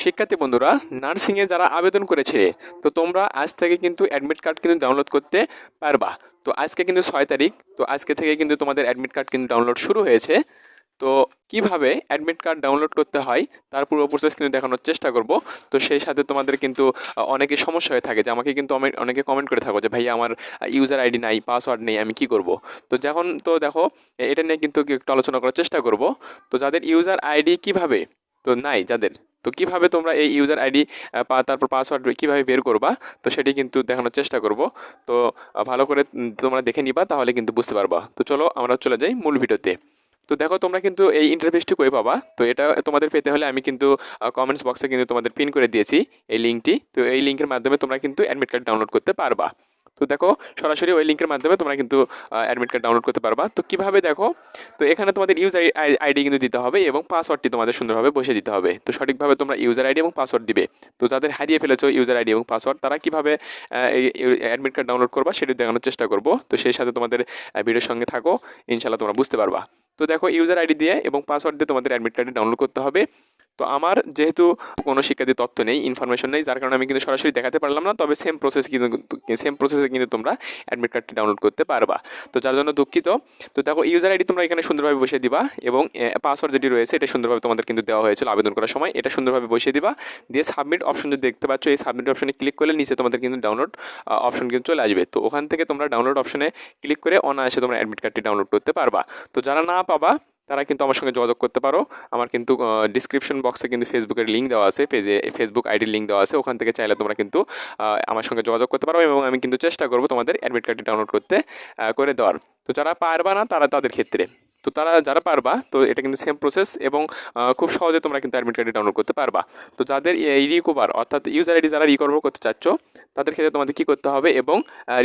শিক্ষার্থী বন্ধুরা, নার্সিংয়ে যারা আবেদন করেছে, তো তোমরা আজ থেকে কিন্তু অ্যাডমিট কার্ড কিন্তু ডাউনলোড করতে পারবা। তো আজকে কিন্তু 6 তারিখ। তো আজকে থেকে কিন্তু তোমাদের অ্যাডমিট কার্ড কিন্তু ডাউনলোড শুরু হয়েছে। তো কিভাবে অ্যাডমিট কার্ড ডাউনলোড করতে হয় তার পুরো প্রসেস কিন্তু দেখানোর চেষ্টা করব। তো সেই সাথে তোমাদের কিন্তু অনেকে সমস্যা হয়ে থাকে যে আমাকে কিন্তু অনেকে কমেন্ট করে থাকো যে ভাইয়া আমার ইউজার আইডি নাই, পাসওয়ার্ড নেই, আমি কি করব। তো যখন তো দেখো, এটা নিয়ে কিন্তু একটু আলোচনা করার চেষ্টা করব। তো যাদের ইউজার আইডি কিভাবে তো নাই যাদের, তো কিভাবে তোমরা এই ইউজার আইডি তারপর পাসওয়ার্ড কিভাবে বের করবা, তো সেটি কিন্তু দেখানোর চেষ্টা করব। তো ভালো করে তোমরা দেখে নিবা, তাহলে কিন্তু বুঝতে পারবা। তো চলো আমরা চলে যাই মূল ভিডিওতে। তো দেখো, তোমরা কিন্তু এই ইন্টারফেসটি কই পাবা। তো এটা তোমাদের পেতে হলে আমি কিন্তু কমেন্টস বক্সে কিন্তু তোমাদের পিন করে দিয়েছি এই লিঙ্কটি। তো এই লিঙ্কের মাধ্যমে তোমরা কিন্তু অ্যাডমিট কার্ড ডাউনলোড করতে পারবা। তো দেখো, সরাসরি ওই লিঙ্কের মাধ্যমে তোমরা কিন্তু অ্যাডমিট কার্ড ডাউনলোড করতে পারবা। তো কিভাবে দেখো, তো এখানে তোমাদের ইউজার আইডি কিন্তু দিতে হবে এবং পাসওয়ার্ডটি তোমাদের সুন্দরভাবে বসে দিতে হবে। তো সঠিকভাবে তোমরা ইউজার আইডি এবং পাসওয়ার্ড দিবে। তো যাদের হারিয়ে ফেলেছো ইউজার আইডি এবং পাসওয়ার্ড, তারা কিভাবে এই অ্যাডমিট কার্ড ডাউনলোড করবা সেটি দেখানোর চেষ্টা করব। তো সেই সাথে তোমাদের ভিডিওর সঙ্গে থাকো, ইনশাল্লাহ তোমরা বুঝতে পারবা। তো দেখো, ইউজার আইডি দিয়ে এবং পাসওয়ার্ড দিয়ে তোমাদের অ্যাডমিট কার্ডটি ডাউনলোড করতে হবে। তো আমার যেহেতু কোনো শিক্ষার্থী তথ্য নেই, ইনফরমেশন নেই, যার কারণে আমি কিন্তু সরাসরি দেখাতে পারলাম না। তবে সেম প্রসেসে কিন্তু তোমরা অ্যাডমিট কার্ডটি ডাউনলোড করতে পারবা। তো যার জন্য দুঃখিত। তো দেখো, ইউজার আইডি তোমরা এখানে সুন্দরভাবে বসিয়ে দিবা এবং পাসওয়ার্ড যেটি রয়েছে এটা সুন্দরভাবে তোমাদের কিন্তু দেওয়া হয়েছিল আবেদন করার সময়, এটা সুন্দরভাবে বসিয়ে দিবা। দিয়ে সাবমিট অপশন যদি দেখতে পাচ্ছ, এই সাবমিট অপশনে ক্লিক করলে নিচে তোমাদের কিন্তু ডাউনলোড অপশন কিন্তু চলে আসবে। তো ওখান থেকে তোমরা ডাউনলোড অপশনে ক্লিক করে অনায়াসে তোমরা অ্যাডমিট কার্ডটি ডাউনলোড করতে পারবা। তো যারা না পাবা, তারা কিন্তু আমার সঙ্গে যোগাযোগ করতে পারো। আমার কিন্তু ডিসক্রিপশন বক্সে কিন্তু ফেসবুকের লিঙ্ক দেওয়া আছে, পেজে ফেসবুক আইডির লিঙ্ক দেওয়া আছে। ওখান থেকে চাইলে তোমরা কিন্তু আমার সঙ্গে যোগাযোগ করতে পারো এবং আমি কিন্তু চেষ্টা করবো তোমাদের অ্যাডমিট কার্ডটি ডাউনলোড করতে করে দেওয়ার। তো যারা পারবা না, তারা তাদের ক্ষেত্রে। তো তারা যারা পারবা, তো এটা কিন্তু সেম প্রসেস এবং খুব সহজে তোমরা কিন্তু অ্যাডমিট কার্ডটি ডাউনলোড করতে পারবা। তো যাদের এই রিকভার অর্থাৎ ইউজার আইডি যারা রিকভার করতে চাচ্ছ, তাদের ক্ষেত্রে তোমাদের কী করতে হবে এবং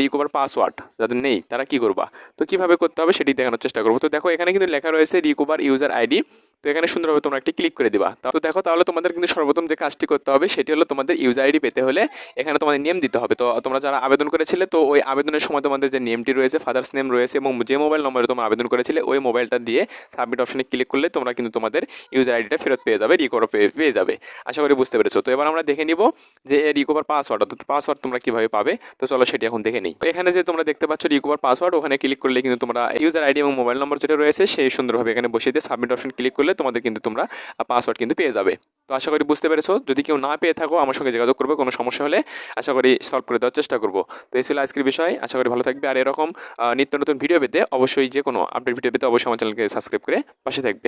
রিকভার পাসওয়ার্ড যাদের নেই তারা কী করবা, তো কীভাবে করতে হবে সেটি দেখানোর চেষ্টা করবো। তো দেখো, এখানে কিন্তু লেখা রয়েছে রিকভার ইউজার আইডি। তো এখানে সুন্দরভাবে তোমরা একটি ক্লিক করে দিবা। তো দেখো, তাহলে তোমাদের কিন্তু সর্বপ্রথম যে কাজটি করতে হবে সেটি হলো তোমাদের ইউজার আইডি পেতে হলে এখানে তোমাদের নেম দিতে হবে। তো তোমরা যারা আবেদন করেছিলে, তো ওই আবেদনের সময় তোমাদের যে নেমটি রয়েছে, ফাদার্স নেম রয়েছে এবং যে মোবাইল নম্বরে তোমরা আবেদন করেছিলে ওই মোবাইলটা দিয়ে সাবমিট অপশনে ক্লিক করলে তোমরা কিন্তু তোমাদের ইউজার আইডিটা ফেরত পেয়ে যাবে, রিকভার পেয়ে যাবে। আশা করি বুঝতে পেরেছো। তো এবার আমরা দেখে নিব যে রিকভার পাসওয়ার্ড, অর্থাৎ পাসওয়ার্ড তোমরা কীভাবে পাবে। তো চলো সেটি এখন দেখে নিই। এখানে যে তোমরা দেখতে পাচ্ছ রিকভার পাসওয়ার্ড, ওখানে ক্লিক করলে কিন্তু তোমরা ইউজার আইডি এবং মোবাইল নম্বর যেটা রয়েছে সেই সুন্দরভাবে এখানে বসিয়ে দিয়ে সাবমিট অপশন ক্লিক করলে তোমাদের কিন্তু তোমরা পাসওয়ার্ড কিন্তু পেয়ে যাবে। তো আশা করি বুঝতে পেরেছো। যদি কেউ না পেয়ে থাকো, আমার সঙ্গে যোগাযোগ করবে, কোনো সমস্যা হলে আশা করি সলভ করে দেওয়ার চেষ্টা করবো। তো এই ছিল আজকের বিষয়। আশা করি ভালো থাকবে। আর এরকম নিত্য নতুন ভিডিও পেতে, অবশ্যই যে কোনো আপডেট ভিডিও পেতে অবশ্যই আমার চ্যানেলকে সাবস্ক্রাইব করে পাশে থাকবে।